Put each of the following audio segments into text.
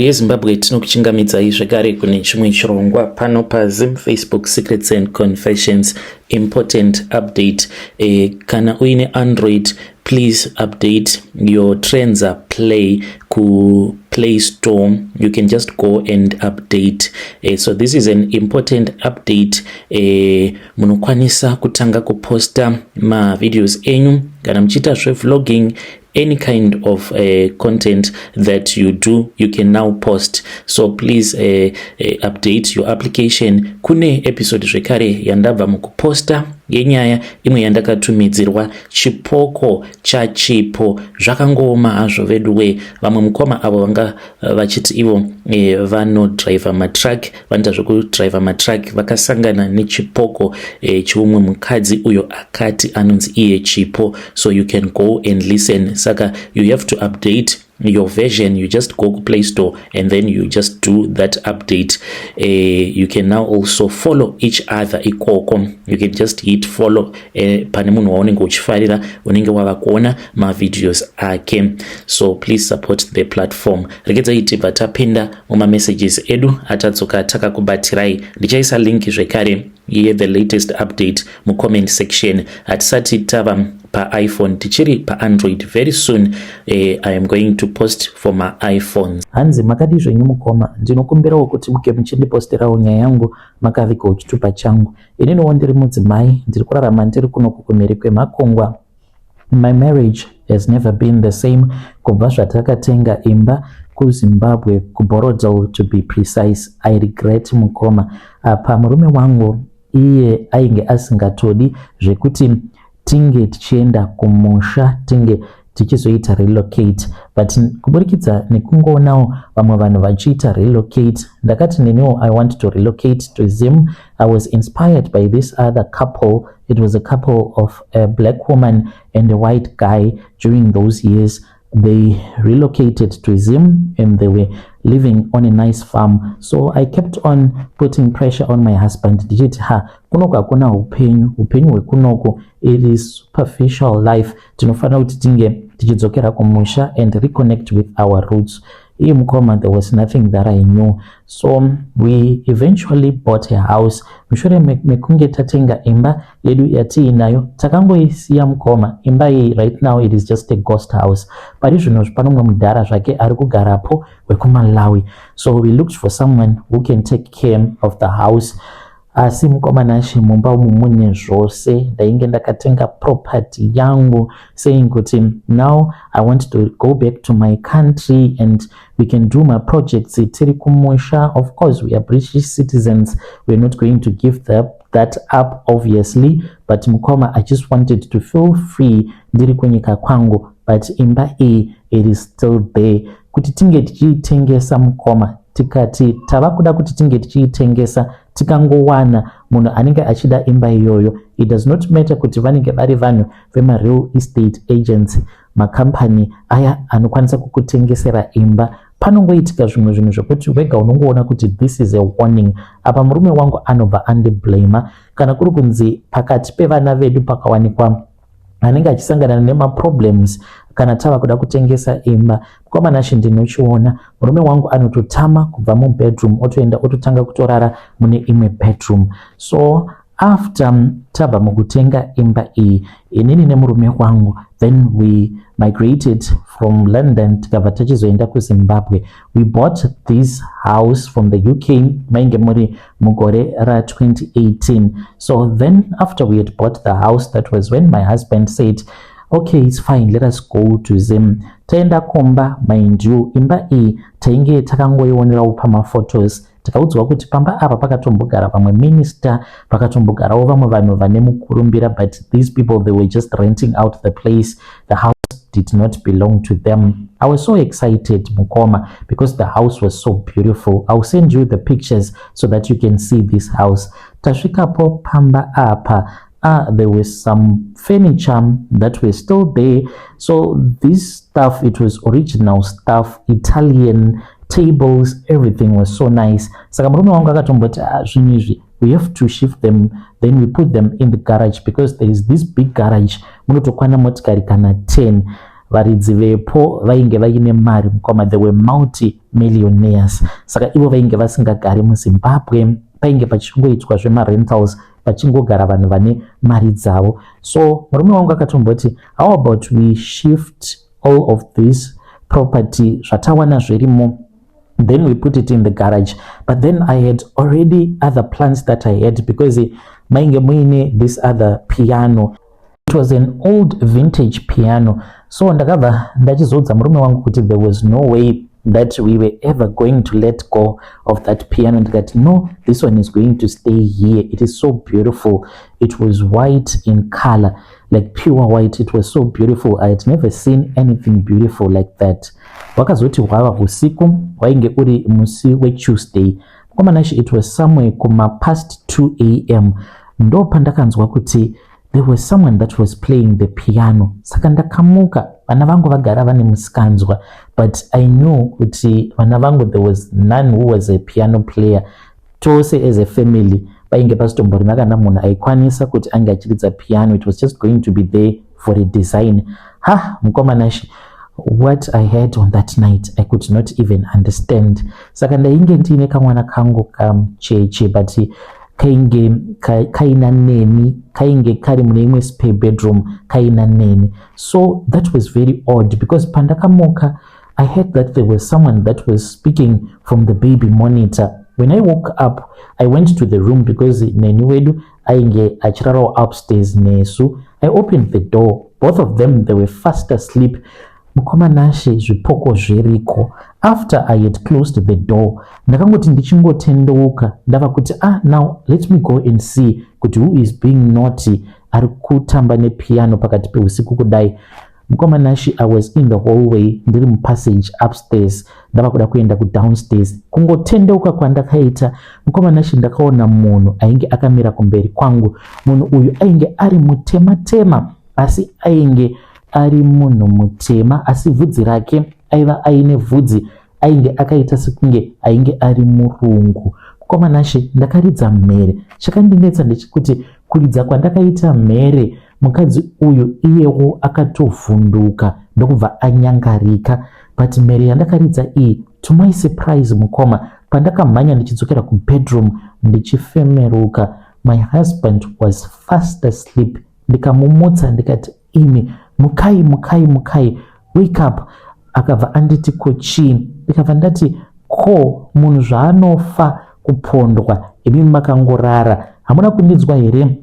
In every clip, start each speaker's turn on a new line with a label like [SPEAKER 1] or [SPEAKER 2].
[SPEAKER 1] Mhuri yeZimbabwe tinokuchingamidzai zvekare kune chimwe chirongwa pano paZim Facebook Secrets and Confessions important update. Kana uine Android, please update your Trenza Play ku Play Store. You can just go and update. So this is an important update. Munokwanisa kutanga kuposta ma videos enyu kana mchita vlogging, any kind of content that you do, you can now post. So please update your application. Kune episode zvekare yandabva mukuposta yenyaya imwe yandakatumidzirwa Chipoko Cheku zvakangoma hazvo veduwe. Vamwe mukoma avo vanga vachiti ivo vanodriver matrack, vanoita zvekudriver matrack, vakasangana neChipoko chiumwe mukadzi uyo akati anonzi iye Chipo. So you can go and listen. Saka you have to update your version. You just go to Play Store and then you just do that update. You can now also follow each other ikoko. You can just hit follow pane munhu waunenge uchifarira unenge wava kuona ma videos ake. So please support the platform. Regedzai tibva tapinda muma messages edu atadzoka takakubatirai. Ndichaisa link zvekare ye the latest update mu comment section. Hatisati tava pa iPhone, tichiri pa Android. Very soon I am going to post for my iPhones. Hanzi makadi zvenyu mukoma, ndinokumbirawo kuti muke muchindiposterawo nyaya yangu makavikawo chitupa changu. Ininiwo ndiri mudzimai, ndiri kurarama ndiri kuno kumhiri kwemakongwa. My marriage has never been the same kubva zvatakatenga imba kuZimbabwe, kuBorrowdale to be precise. I regret mukoma. Apa murume wangu iye ainge asingatodi zvekuti tinge tichienda kumusha, tinge tichizoita relocate, but kuburikidza nekungoonawo vamwe vanhu vachiita relocate, ndakati neniwo I want to relocate to Zim. I was inspired by this other couple. It was a couple of a black woman and a white guy. During those years they relocated to Zim and they were living on a nice farm. So I kept on putting pressure on my husband. Ndichiti kunoko hakuna upenyu hwekunoko, it is superficial life. Tinofana kuti tinge tichidzokera kumusha and reconnect with our roots. Iye mukoma, there was nothing that I knew. So we eventually bought a house. Mushure mekunge tatenga imba yedu yatiinayo, takangoisiya mukoma. Imba iyi right now it is just a ghost house. Pari zvino panomwe mudhara zvake ari kugarapo wekuMalawi. So we looked for someone who can take care of the house. Asi mukoma nashi mumba umu mune zvose, ndainge ndakatenga property yangu, saying kuti now I want to go back to my country and we can do my projects tiri kumusha. Of course we are British citizens, we're not going to give that up obviously, but mukoma, I just wanted to feel free ndiri kunyika kwangu, but imba iyi it is still there. Kuti tinge tichiitengesa mukoma, tikati tava kuda kuti tinge tichiitengesa, tikangowana munhu anenge achida imba iyoyo, it does not matter kuti vanenge vari vanhu vema real estate agents, makampani aya anokwanisa kukutengesera imba. Panongoitika zvimwe zvinhu zvokuti wega unongoona kuti this is a warning. Apa murume wangu anobva andiblama kana kuri kunzi pakati pevana vedu pakawanikwa anenge achisangana nema problems kana tava kuda kutengesa imba. Mukoma nashi ndinochiona murume wangu anototama kubva mu bedroom otoenda ototanga kutorara mune imwe bedroom. So after tabva mukutenga imba iyi, inini nemurume wangu, then we migrated from London tikabva tichizoenda kuZimbabwe. We bought this house from the UK mainge muri mugore ra 2018. So then after we had bought the house, that was when my husband said, okay, it's fine, let us go to Zim. Taenda kumba, mind you, imba iyi tainge takangoionerawo pamaphotos. Takaudzwa kuti pamba apa pakatombogara vamwe minister, pakatombogarawo vamwe vanhu vane mukurumbira, but these people, they were just renting out the place. The house did not belong to them. I was so excited mukoma because the house was so beautiful. I'll send you the pictures so that you can see this house. Tasvikapo pamba apa, there was some furniture that were still there. So this stuff, it was original stuff, Italian tables, everything was so nice. Saka murume wangu akatomboti zvinizvi, we have to shift them, then we put them in the garage because there is this big garage munotokwana motikari kana 10. varidzi vepo vainge vaine mari mukoma, they were multi-millionaires. Saka ivo vainge vasingagari muZimbabwe, painge pachingoitwa zvemarentals, pachingogara vanhu vane mari dzavo. So murume wangu akatomboti, how about we shift all of this property zvatawana zvirimo, then we put it in the garage. But then I had already other plans that I had, because mainge muine this other piano. It was an old vintage piano. So ndakabva ndachizodza murume wangu kuti there was no way that we were ever going to let go of that piano. Ndikati no, this one is going to stay here. It is so beautiful. It was white in color, like pure white. It was so beautiful. I had never seen anything beautiful like that. Wakazoti hwava usiku, wainge uri musi weTuesday. Komanashi, it was somewhere kuma past 2 a.m. Ndo pandakanzwa kuti there was someone that was playing the piano. Saka ndakamuka, vana vangu vagara vane musikanzwa, but I knew kuti vana vangu there was none who was a piano player. Tose as a family vainge pasitomborina kana munhu aikwanisa kuti ange achiridza piano. It was just going to be there for a design. Mukomanashi, what I had on that night I could not even understand. Saka ndainge ndine kamwana kangu kacheche, but kainge kaina neni, kainge kari mune imwe spare bedroom kaina neni. So that was very odd, because pandakamuka I heard that there was someone that was speaking from the baby monitor. When I woke up, I went to the room because neni wedu ainge achirarawo upstairs nesu. I opened the door. Both of them, they were fast asleep. Mukomanashi zvipoko zviriko. After I had closed the door, ndakangoti ndichingotendeuka ndava kuti now let me go and see kuti who is being naughty ari kutamba nepiano pakati peusiku kudai. Mukomanashi, I was in the hallway, ndiri mupassage upstairs, ndava kuda kuenda kudownstairs. Kungotendeuka kwandakaita, mukomanashi, ndakaona munhu ainge akamira kumberi kwangu. Munhu uyu ainge ari mutema-tema, asi ainge ari munhu mutema, asi vhudzi rake aiva aine vhudzi, ainge akaita sekunge ainge ari murungu. Mukomanashi, ndakaridza mhere. Chakandinetsa ndechikuti kuridza kwandakaita mhere, mukadzi uyu iyewo akatovhunduka ndokubva anyangarika. But mhere yandakaridza iyi, to my surprise mukoma, pandakamhanya ndichidzokera kubedroom ndichifemeruka, my husband was fast asleep. Ndikamumutsa ndikati, imi mukai, mukai, mukai, wake up. Akabva anditi kochi. Ndikabva ndati, ko munhu zvaanofa kupondwa, imi makangorara, hamuna kundinzwa here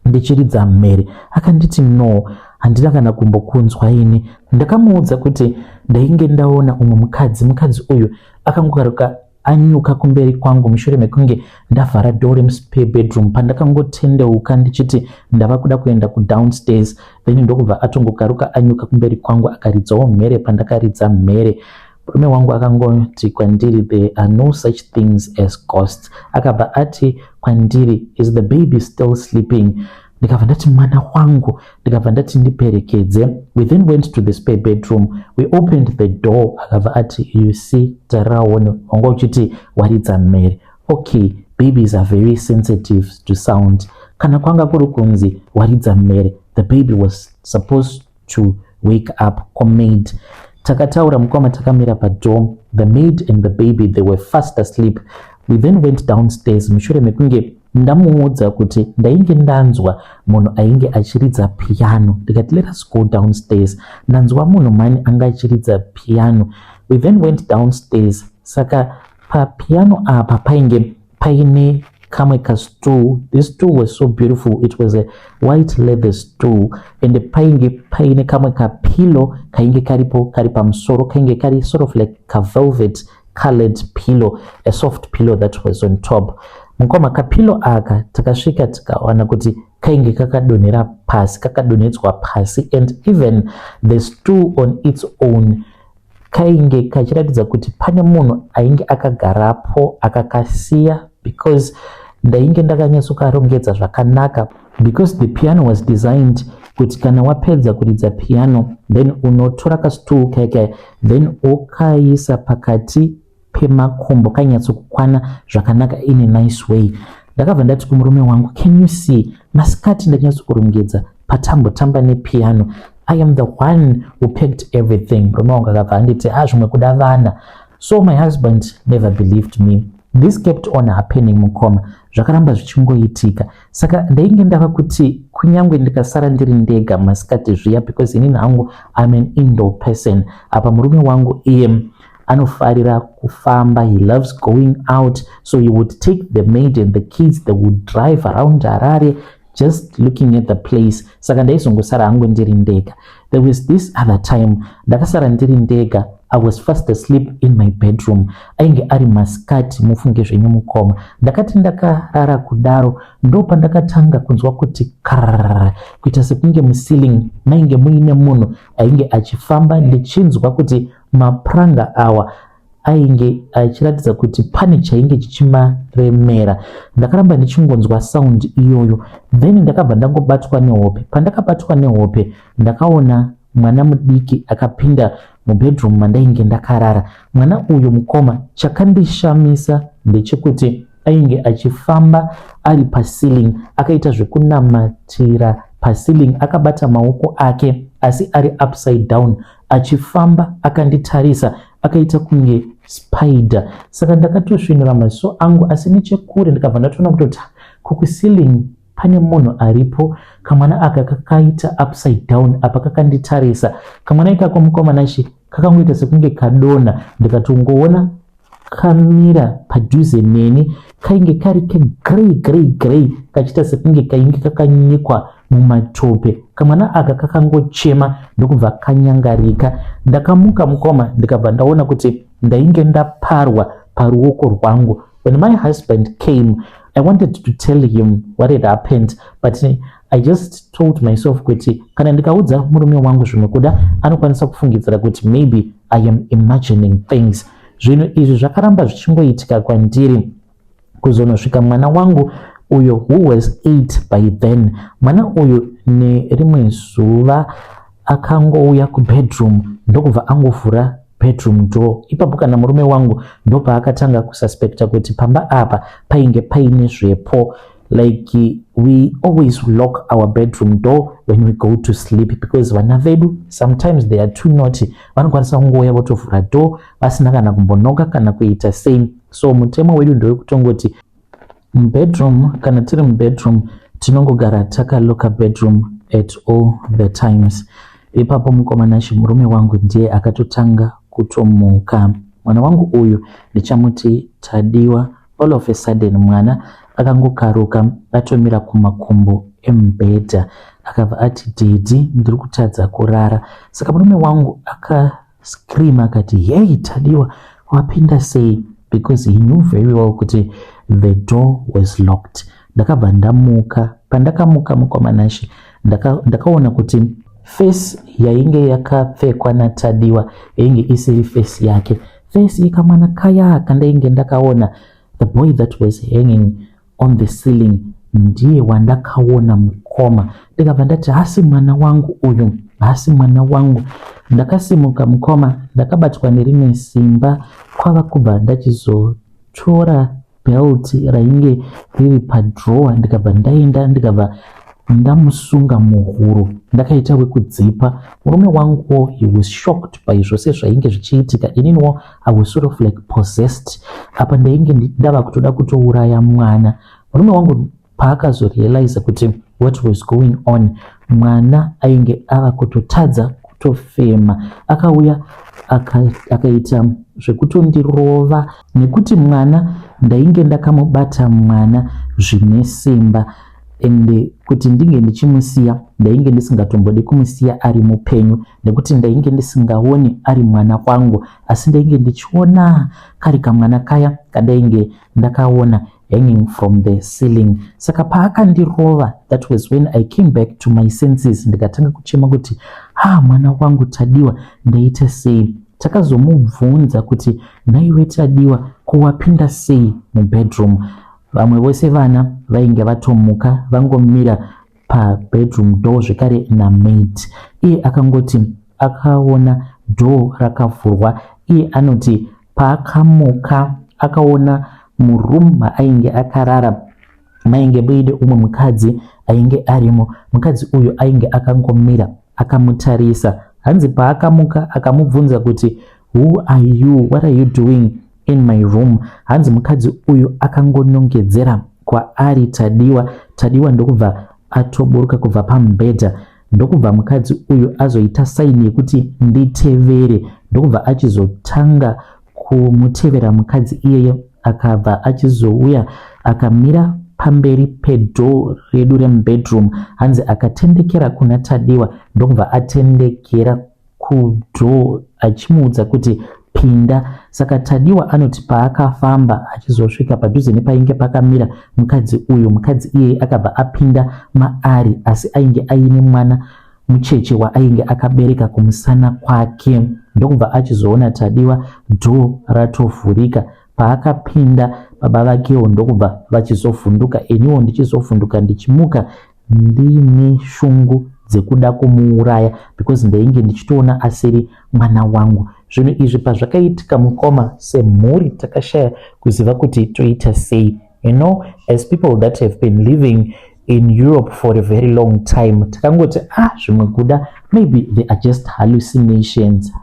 [SPEAKER 1] ndichiridza mhere? Akanditi no, handina kana kumbokunzwa ini. Ndakamuudza kuti ndainge ndaona umwe mukadzi uyu akangogaruka anyuka kumberi kwangu mushure mekunge ndavhara door muspare bedroom. Pandakangotendeuka ndichiti ndava kuda kuenda kudownstairs, then ndokubva atongogaruka anyuka kumberi kwangu akaridzawo mhere. Pandakaridza mhere, murume wangu akangoti kwandiri, there are no such things as ghosts. Akabva ati kwandiri, is the baby still sleeping? Ndikabva ndati mwana wangu, ndikabva ndati ndiperekedze. We then went to the spare bedroom. We opened the door. Akabva ati, you see, taraone, wanga uchiti waridza mhere. Okay, babies are very sensitive to sound. Kana kwanga kuri kunzi waridza mhere, the baby was supposed to wake up. Maid takataura mukoma, takamira padoor. The maid and the baby, they were fast asleep. We then went downstairs. Mushure mekunge ndamuudza kuti ndainge ndanzwa munhu ainge achiridza piano. Ndikati let us go downstairs. Ndanzwa munhu mani anga achiridza piano. We then went downstairs. Saka pa piano apa painge paine kamwe kastool. This stool was so beautiful. It was a white leather stool, and paine kamwe ka pillow kainge karipo kari pamusoro, kainge kari sort of like ka velvet colored pillow, a soft pillow that was on top. Mukoma kapilo aka takasvika tikaona kuti kainge kakadonhera pasi, kakadonhedzwa pasi, and even the stool on its own kainge kachiratidza kuti pane munhu ainge akagarapo akakasiya, because ndainge ndakanyatsokarongedza zvakanaka, because the piano was designed kuti kana wapedza kuridza piano then unotora kastool kake then ukaisa pakati pemakumbo kanyatsokukwana zvakanaka in a nice way. Ndakabva ndati kumurume wangu, can you see, masikati ndanyatsokurongedza patambotamba nepiano, I am the one who packed everything. Murume wangu akabva anditi zvimwe kuda vana. So my husband never believed me. This kept on happening mukoma. Zvakaramba zvichingoitika. Saka ndainge ndava kuti kunyangwe ndikasara ndiri ndega masikati zviya, because inini hangu I'm an indoor person. Apa murume wangu iye anofarira kufamba, he loves going out, so he would take the maid and the kids, they would drive around Harare just looking at the place. Saka ndaizongosara hangu ndiri ndega. There was this other time ndakasara ndiri ndega. I was fast asleep in my bedroom. Ainge ari masikati, mufunge zvenyu mukoma. Ndakati ndakarara kudaro ndopa ndakatanga kunzwa kuti karrrr kuita sekunge muceiling mainge muine munhu ainge achifamba, ndichinzwa kuti mapranga awa ainge achiratidza kuti pane chainge chichimaremera. Ndakaramba ndichingonzwa sound iyoyo, then ndakabva ndangobatwa nehope. Pandakabatwa nehope ndakaona mwana mudiki akapinda mubedroom mandainge ndakarara. Mwana uyu mukoma, chakandishamisa ndechekuti ainge achifamba ari paceiling, akaita zvekunamatira paceiling, akabata maoko ake asi ari upside down, achifamba akanditarisa, akaita kunge spider. Saka ndakatosvinura maziso angu, asi nechekure ndikabva ndatoona kuti kuceiling pane munhu aripo. Kamwana aka kakaita upside down apa kakanditarisa. Kamwana ikako mukomana kakangoita sekunge kadona. Ndikatongoona kamira padhuze neni, kainge kari grey kachita sekunge kainge kakanyikwa mumatope. Kamwana aka kakangochema ndokubva kanyangarika. Ndakamuka mukoma ndikabva ndaona kuti ndainge ndaparwa paruoko rwangu. When my husband came, I wanted to tell him what had happened, but I just told myself kuti kana ndikaudza murume wangu zvinokuda anokwanisa kufungidzira kuti maybe I am imagining things. Zvino izvi zvakaramba zvichingoitika kwandiri kuzonosvika mwana wangu uyo who was 8 by then. Mwana uyu nerimwe zuva akangouya kubedroom ndokubva angovhura bedroom door. Ipapo kana murume wangu ndopa akatanga kususpecta kuti pamba apa painge paine zvepo. Like we always lock our bedroom door when we go to sleep, because vana vedu sometimes they are too naughty. Vanokwanisa kungoya votovhura door vasina kana kumbonoka kana kuita same. So mutemo wedu ndewekutongoti bedroom, kana tiri mubedroom tinongogara takalocka bedroom at all the times. Ipapo mukomana murume wangu ndiye akatotanga kutomuka. Mwana wangu uyu ndichamuti Tadiwa. All of a sudden mwana akangokaruka atomira kumakumbo embedha, akabva ati didi ndiri kutadza kurara. Saka murume wangu akascream akati, hey Tadiwa, wapinda sei? Because he knew very well kuti the door was locked. Ndakabva ndamuka. Pandakamuka mukomanashi ndakaona kuti face yainge yakapfekwa naTadiwa yainge isiri face yake. Face ikamwana kaya kandainge ndakaona, the boy that was hanging on the ceiling ndiye wandakaona mukoma. Ndikabva ndati hasi mwana wangu uyu, hasi mwana wangu. Ndakasimuka mukoma, ndakabatwa nerimwe simba. Kwava kubva ndachizotora belt rainge riri padrower, ndikabva ndaenda ndikabva ndamusunga muhuro, ndakaita wekudzipa. Murume wangu he was shocked by zvose zvainge zvichiitika. Ininiwo I was sort of like possessed. Apa ndainge ndava kutoda kutouraya mwana. Murume wangu paakazorealize kuti what was going on, mwana ainge ava kutotadza kutofema, akauya akaita zvekutondirova, nekuti mwana ndainge ndakamubata mwana zvine simba. Ende kuti ndinge ndichimusiya ndainge ndisingatombodi kumusiya ari mupenyu, nekuti ndainge ndisingaoni ari mwana wangu, asi ndainge ndichiona kari kamwana kaya kadainge ndakaona hanging from the ceiling. Saka paakandirova, that was when I came back to my senses. Ndikatanga kuchema kuti mwana wangu Tadiwa, ndaita sei? Takazomubvunza kuti naiwe Tadiwa, kuwapinda sei mubedroom? Vamwe vose vana vainge vatomuka vangomira pabedroom door zvekare namaid. Iye akangoti akaona door rakavhurwa. Iye anoti paakamuka akaona muroom maainge akarara mainge muine umwe mukadzi ainge arimo. Mukadzi uyu ainge akangomira akamutarisa. Hanzi paakamuka akamubvunza kuti who are you, what are you doing in my room. Hanzi mukadzi uyu akangonongedzera kwaari Tadiwa ndokubva atoburuka kubva pamubhedha. Ndokubva mukadzi uyu azoita saini yekuti nditevere, ndokubva achizotanga kumutevera mukadzi iyeye. Akabva achizouya akamira pamberi pedo redu remubedroom. Hanzi akatendekera kuna Tadiwa, ndokubva atendekera kudo achimuudza kuti pinda. Saka Tadiwa anoti paakafamba achizosvika padhuze nepainge pakamira mukadzi uyu, mukadzi iyeye akabva apinda maari, asi ainge aine mwana mucheche waainge akabereka kumusana kwake. Ndokubva achizoona Tadiwa dho ratovhurika. Paakapinda baba vakewo ndokubva vachizovhunduka, eniwo ndichizovhunduka ndichimuka ndine shungu dzekuda kumuuraya because ndainge ndichitoona asiri mwana wangu. Zvinhu izvi pazvakaitika mukoma, semhuri takashaya kuziva kuti toita sei. You know, as people that have been living in Europe for a very long time, takangoti zvimwe kuda, maybe they are just hallucinations.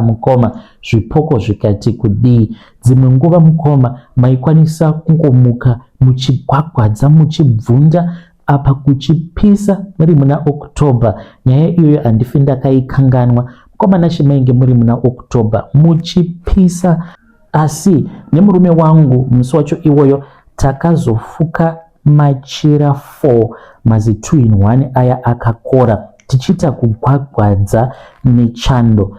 [SPEAKER 1] Mukoma, zvipoko zvikati kudii. Dzimwe nguva mukoma maikwanisa kungomuka muchigwagwadza muchibvunda apa kuchipisa muri muna October. Nyaya iyoyo handifi ndakaikanganwa. Mukoma nashi mainge muri muna October muchipisa, asi nemurume wangu musi wacho iwoyo takazofuka machira 4 mazi 2 in 1 aya akakora tichita kugwagwadza nechando.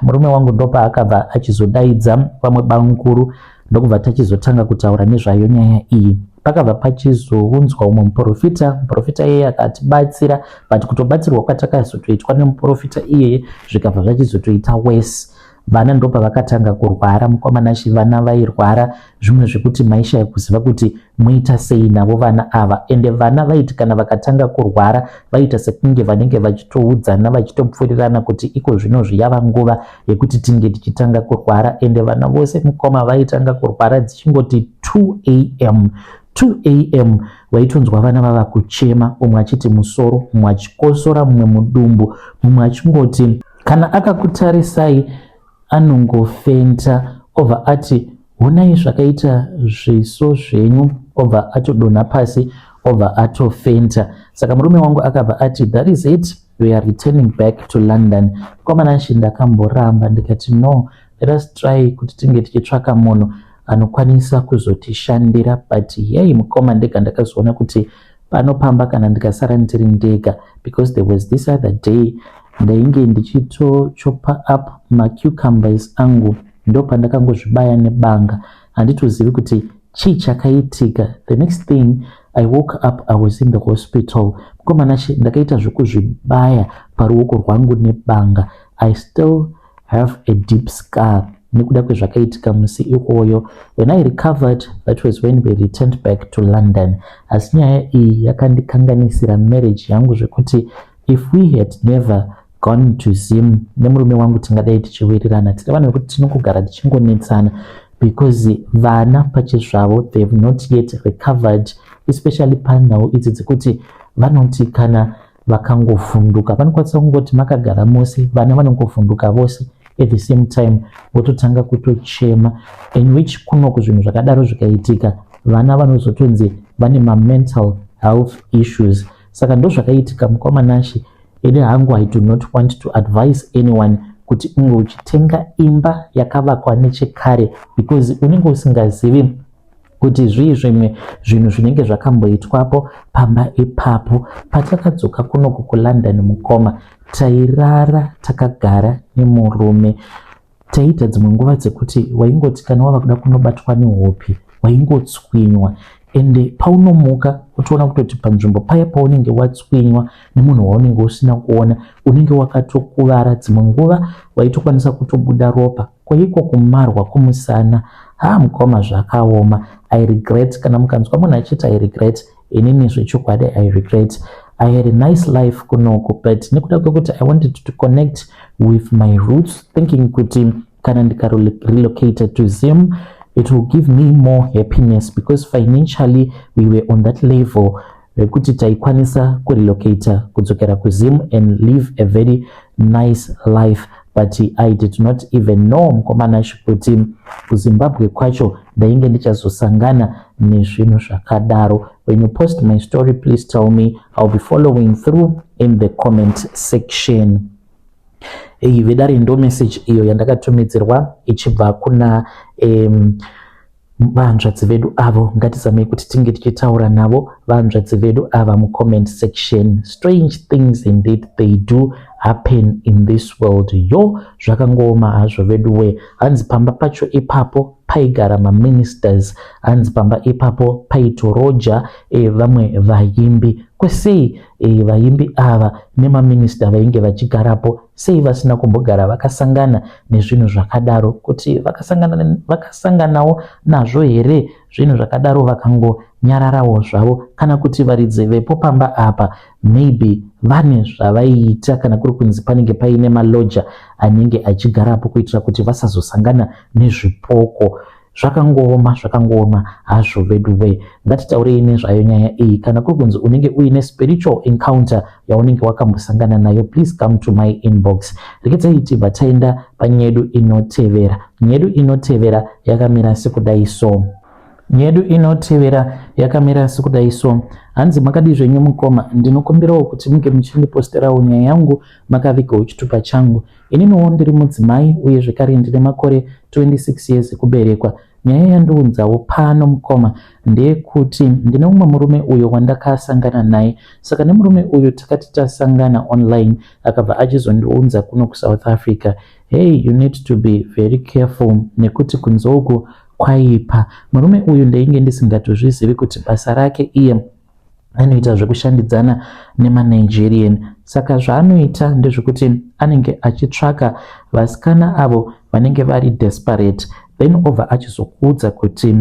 [SPEAKER 1] Murume wangu ndopa akabva achizodaidza vamwe banguru, ndokubva tachizotanga kutaura nezvayo nyaya iyi. Pakabva pachizounzwa umwe muprofita iyeye akatibatsira, but kutobatsirwa kwatakazotoitwa nemuprofita iyeye zvikabva zvachizotoita worse. Vana ndopa vakatanga kurwara mukomanashi, vana vairwara zvimwe zvekuti maishaya kuziva kuti muita sei navo vana ava. Ende vana vaiti kana vakatanga kurwara vaita sekunge vanenge vachitoudzana vachitopfurirana kuti iko zvino zviyava nguva yekuti tinge tichitanga kurwara. Ende vana vose mukoma vaitanga kurwara dzichingoti 2 am waitonzwa vana vava kuchema, umwe achiti musoro, umwe achikosora, mumwe mudumbu, mumwe achingoti kana akakutarisai anongofenta, obva ati honai zvakaita zviso zvenyu, obva atodonha pasi, obva atofenta. Saka murume wangu akabva ati that is it, we are returning back to London. Komanashi ndakamboramba ndikati no, let us try kuti tinge tichitsvaka munhu anokwanisa kuzotishandira, but yei mukoma ndega ndakazoona kuti panopamba kana ndikasara ndiri ndega, because there was this other day ndainge ndichitochopa up macucumbers angu, ndopa ndakangozvibaya nebanga, handitozivi kuti chii chakaitika. The next thing I woke up, I was in the hospital. Mukomanashi ndakaita zvekuzvibaya paruoko rwangu nebanga. I still have a deep scar nekuda kwezvakaitika musi iwoyo. When I recovered, that was when we returned back to London. Asi nyaya iyi yakandikanganisira marriage yangu zvekuti if we had never gone to Zim, nemurume wangu tingadai tichiwirirana. Tikavanhu kuti tinongogara tichingonetsana because vana pachezvavo they have not yet recovered, especially panhau idzi dzekuti vanoti kana vakangofunduka vanokwanisa kungoti makagara mose, vana vanongofunduka vose at the same time vototanga kutochema, in which kunoku zvinhu zvakadaro zvikaitika vana vanozotonzi vane mental health issues. Saka ndo zvakaitika mukomanashi. Ine hangu I do not want to advise anyone kuti unge uchitenga imba yakavakwa nechekare, because unenge usingazivi kuti zvii zvimwe zvinhu zvinenge zvakamboitwapo pamba ipapo. Patakadzoka kunoku kuLondon mukoma, tairara takagara nemurume, taita dzimwe nguva dzekuti waingoti kana wava kuda kunobatwa nehopi waingotswinywa, ende paunomuka utoona kutoti panzvimbo paya paunenge watswinywa nemunhu waunenge usina kuona unenge wakatokuvara. Dzimwe nguva waitokwanisa kutobuda ropa kwaiko kumarwa kumusana. Mukoma zvakaoma. I regret. Kana mukanzwa munhu achiti I regret, inini zvechokwadi I regret. I had a nice life kunoku, but nekuda kwekuti I wanted to connect with my roots, thinking kuti kana ndika relocate to Zim, it will give me more happiness, because financially we were on that level. rekuti taikwanisa kurelocata kudzokera kuZim and live a very nice life, but I did not even know mukomana kuti kuZimbabwe kwacho ndainge ndichazosangana nezvinhu zvakadaro. When you post my story, please tell me. I'll be following through in the comment section. Vedare ndo message iyo yandakatumidzirwa ichibva kuna vanzvadzi vedu avo. Ngatizamei kuti tinge tichitaura navo vanzvadzi vedu ava mucomment section. Strange things indeed they do happen in this world. Yo zvakangooma hazvo veduwe. Hanzi pamba pacho ipapo paigara maministers, hanzi pamba ipapo paitoroja vamwe vaimbi. Kwesei vaimbi ava nemaminista vainge vachigarapo sei vasina kumbogara vakasangana nezvinhu zvakadaro, kuti vakasanganawo nazvo here zvinhu zvakadaro vakangonyararawo zvavo, kana kuti varidzi vepo pamba apa maybe vane zvavaiita, kana kuri kunzi panenge paine maloja anenge achigarapo kuitira kuti vasazosangana nezvipoko. Zvakangooma hazvo veduwe. Ngatitaurei nezvayo nyaya iyi. Kana kuri kunzi unenge uine spiritual encounter yaunenge wakambosangana nayo, please come to my inbox. Rekedzai tibva taenda panyedu inotevera. Nyedu inotevera yakamira sekudai so. Nyedu inotevera yakamira sekudai so. Hanzi makadi zvenyu mukoma, ndinokumbirawo kuti munge muchindiposterawo nyaya yangu makavigawo chitupa changu. Ininiwo ndiri mudzimai uye zvekare ndine makore 26 years ekuberekwa. Nyaya yandiunzawo pano mukoma ndeyekuti ndine umwe murume uyo wandakasangana naye. Saka nemurume uyo takati tasangana online akabva achizondiunza kuno kuSouth Africa. Hey, you need to be very careful nekuti kunzoku kwaipa. Murume uyu ndainge ndisingatozvizivi kuti basa rake iye anoita zvekushandidzana nemaNigerian. Saka zvaanoita ndezvekuti anenge achitsvaka vasikana avo vanenge vari desperate, then over achizokuudza kuti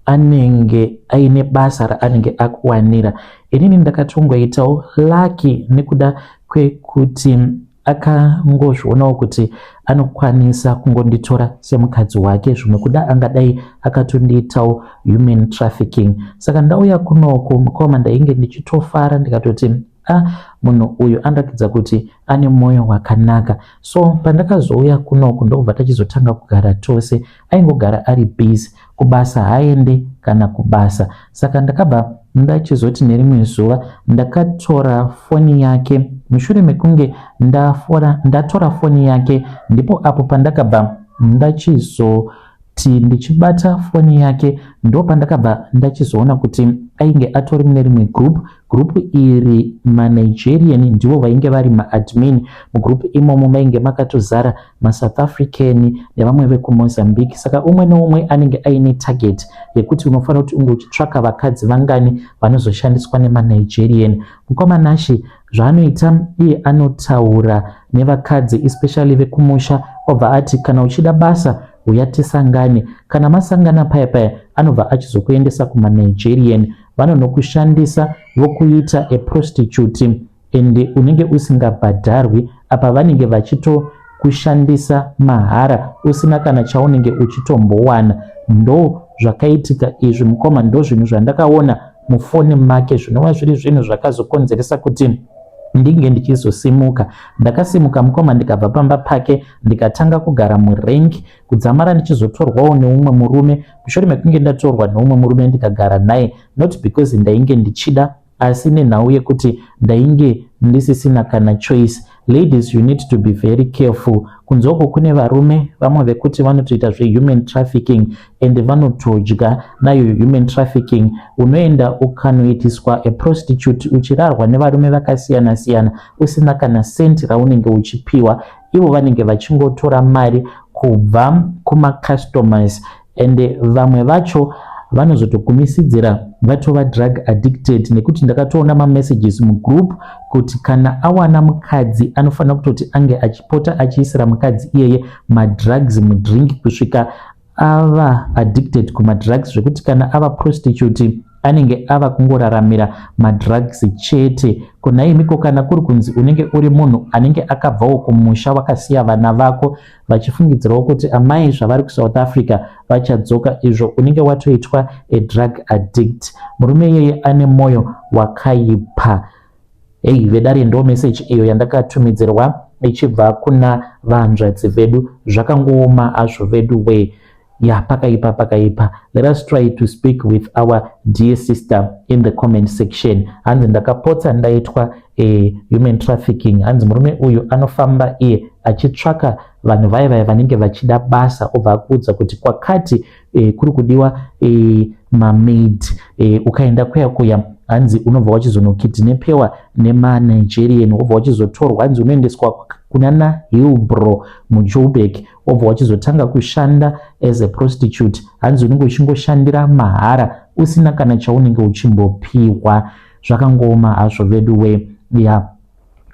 [SPEAKER 1] anenge aine basa raanenge akuwanira. Inini ndakatongoitawo lucky nekuda kwekuti akangozvionawo kuti anokwanisa kungonditora semukadzi wake, zvimwe kuda angadai akatondiitawo human trafficking. Saka ndauya kunoko mukoma ndainge ndichitofara ndikatoti munhu uyu anoratidza kuti ane mwoyo wakanaka. So pandakazouya kunoko ndobva tachizotanga kugara tose. Aingogara ari busy kubasa, haende kana kubasa. Saka ndakabva ndachizoti nerimwe zuva ndakatora foni yake. Mushure mekunge ndatora foni yake ndipo apo pandakabva ndachizoti ndichibata foni yake ndo pandakabva ndachizoona kuti ainge atori mune rimwe group iri maNigerian ndivo vainge vari maadmin. Mugroup imomo mainge makatozara maSouth African nevamwe vekuMozambique. Saka umwe neumwe anenge aine target yekuti unofanira kuti unge uchitsvaka vakadzi vangani vanozoshandiswa nemaNigerian. Mukoma Nashi zvaanoita iye anotaura nevakadzi especially vekumusha, obva ati kana uchida basa uya tisangane. Kana masangana paya anobva achizokuendesa kumaNigerian. Vanonokushandisa vokuita a prostitute ende unenge usingabhadharwi. Apa vanenge vachitokushandisa mahara usina kana chaunenge uchitombowana. Ndo zvakaitika izvi mukoma, ndo zvinhu zvandakaona mufoni make zvinova zviri zvinhu zvakazokonzeresa kuti ndinge ndichizosimuka. Ndakasimuka mukoma ndikabva pamba pake ndikatanga kugara murank kudzamara ndichizotorwawo neumwe murume. Mushure mekunge ndatorwa neumwe murume ndikagara naye, not because ndainge ndichida, asi nenhau yekuti ndainge ndisisina kana choice. Ladies, you need to be very careful. Kunzoko kune varume vamwe vekuti vanotoita zvehuman trafficking and vanotodya nayo human trafficking. Unoenda ukanoitiswa a prostitute uchirarwa nevarume vakasiyana siyana usina kana senti raunenge uchipiwa. Ivo vanenge vachingotora mari kubva kuma-customers and vamwe vacho vanozotogumisidzira vatova drug addicted, nekuti ndakatoona ma-messages mugroup kuti kana awana mukadzi anofanira kutoti ange achipota achiisira mukadzi iyeye madrugs mudrink kusvika ava addicted kumadrugs, zvekuti kana ava prostitute anenge ava kungoraramira madrugs chete. Kuna imiko kana kuri kunzi unenge uri munhu anenge akabvawo kumusha wakasiya vana vako vachifungidzirawo kuti amai zvavari kuSouth Africa vachadzoka, izvo unenge watoitwa a drug addict. Murume iyeye ane mwoyo wakaipa. Vedare ndo message iyo yandakatumidzirwa ichibva kuna vanzvadzi vedu. Zvakangooma hazvo vedu we. Pakaipa. Let us try to speak with our dear sister in the comment section. Hanzi ndakapotsa ndaitwa human trafficking. Hanzi murume uyu anofamba iye achitsvaka vanhu vaya vanenge vachida basa, obva akuudza kuti kwakati kuri kudiwa mamaid, ukaenda kuya hanzi unobva wachizonokidnepewa nemaNigerian, obva wachizotorwa, hanzi unoendeswa kunana Hillbrow muJoburg, obva wachizotanga kushanda as a prostitute. Hanzi unenge uchingoshandira mahara usina kana chaunenge uchimbopiwa. Zvakangooma hazvo vedu we.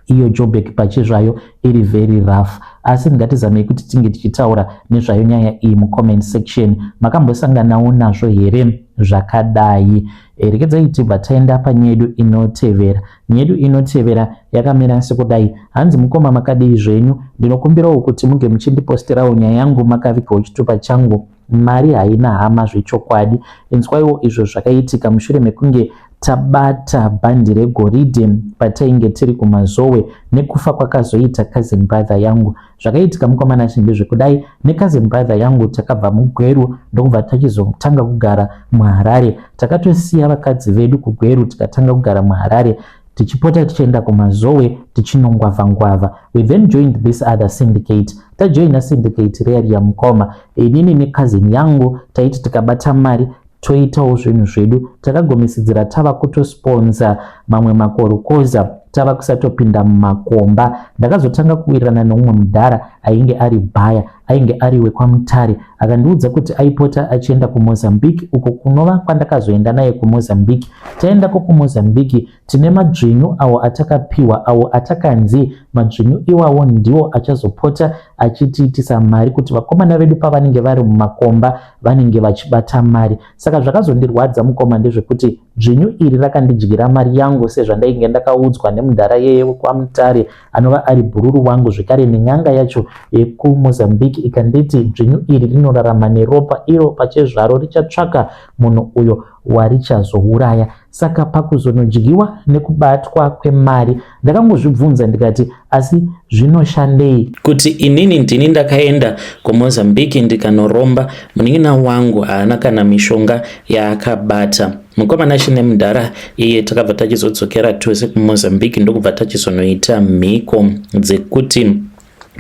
[SPEAKER 1] Iyo Joburg pachezvayo iri very rough, asi ngatizamei kuti tinge tichitaura nezvayo nyaya iyi mucomment section. Makambosanganawo nazvo here zvakadai? Rekedzai tibva taenda panyedu inotevera. Nyedu inotevera yakamira sekudai. Hanzi mukoma makadii zvenyu, ndinokumbirawo kuti munge muchindiposterawo nyaya yangu makavigawo chitupa changu. Mari haina hama zvechokwadi. Inzwaiwo izvo zvakaitika mushure mekunge tabata bhandi regoridhe patainge tiri kumazowe nekufa kwakazoita cousin brother yangu. Zvakaitika mukomana zvinhu zvekudai. Necousin brother yangu takabva muGweru ndokubva tachizotanga kugara muHarare. Takatosiya vakadzi vedu kuGweru tikatanga kugara muHarare, tichipota tichienda kumazowe tichinongwavha. We then joined this other syndicate. Tajoina syndicate reari yamukoma. Inini necousin yangu taiti tikabata mari toitawo zvinhu zvedu. Takagomisidzira tava kutosponza mamwe makorukoza, tava kusatopinda mumakomba. Ndakazotanga kuwirirana neumwe mudhara ainge ari bhaya, ainge ari wekwamutare, akandiudza kuti aipota achienda kuMozambique, uko kunova kwandakazoenda naye kuMozambique. Taendako kuMozambique tine madzvinyu awo atakapiwa, awo atakanzi madzvinyu iwawo ndiwo achazopota achitiitisa mari kuti vakomana vedu pavanenge vari mumakomba vanenge vachibata mari. Saka zvakazondirwadza mukoma ndezvekuti dzvinyu iri rakandidyira mari yangu sezvandainge ndakaudzwa nemudhara yeye wekwamutare anova ari bhururu wangu. Zvekare nenyanga yacho yekuMozambique ikanditi dzvinyu iri rinorarama neropa iro pachezvaro richatsvaka munhu uyo warichazouraya. Saka pakuzonodyiwa nekubatwa kwemari ndakangozvibvunza ndikati asi zvinoshandei kuti inini ndini ndakaenda kuMozambique ndikanoromba, munin'ina wangu haana kana mishonga yaakabata. Mukomana chine mudhara iye takabva tachizodzokera tose kuMozambique ndokubva tachizonoita mhiko dzekuti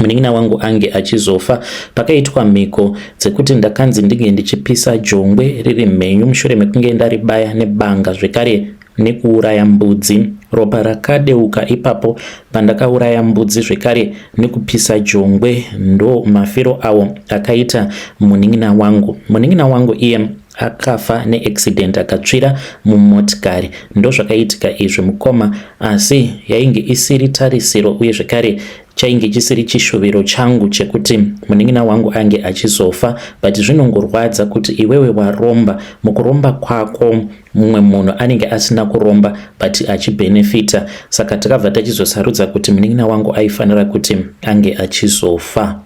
[SPEAKER 1] munin'ina wangu ange achizofa. Pakaitwa mhiko dzekuti ndakanzi ndinge ndichipisa jongwe riri mhenyu mushure mekunge ndaribaya nebanga, zvekare nekuuraya mbudzi. Ropa rakadeuka ipapo pandakauraya mbudzi zvekare nekupisa jongwe. Ndo mafiro awo akaita munin'ina wangu. Munin'ina wangu iye akafa neaccident, akatsvira mumotikari. Ndo zvakaitika izvi mukoma, asi yainge isiri tarisiro uye zvekare chainge chisiri chishuviro changu chekuti munin'ina wangu ange achizofa. But zvinongorwadza kuti iwewe waromba, mukuromba kwako mumwe munhu anenge asina kuromba but achibenefita. Saka takabva tachizosarudza kuti munin'ina wangu aifanira kuti ange achizofa.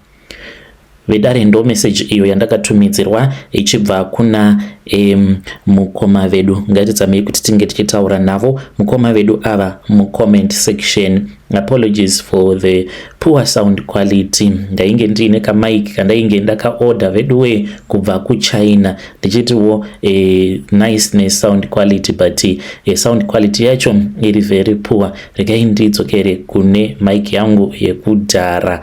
[SPEAKER 1] Vedare ndo message iyo yandakatumidzirwa ichibva kuna mukoma vedu. Ngatizamei kuti tinge tichitaura navo mukoma vedu ava mucomment section. Apologies for the poor sound quality. Ndainge ndine kamike kandainge ndakaorder vedu we kubva kuChina ndichitiwo niceness sound quality, but sound quality yacho iri very poor. Regai ndidzokere kune mic yangu yekudhara.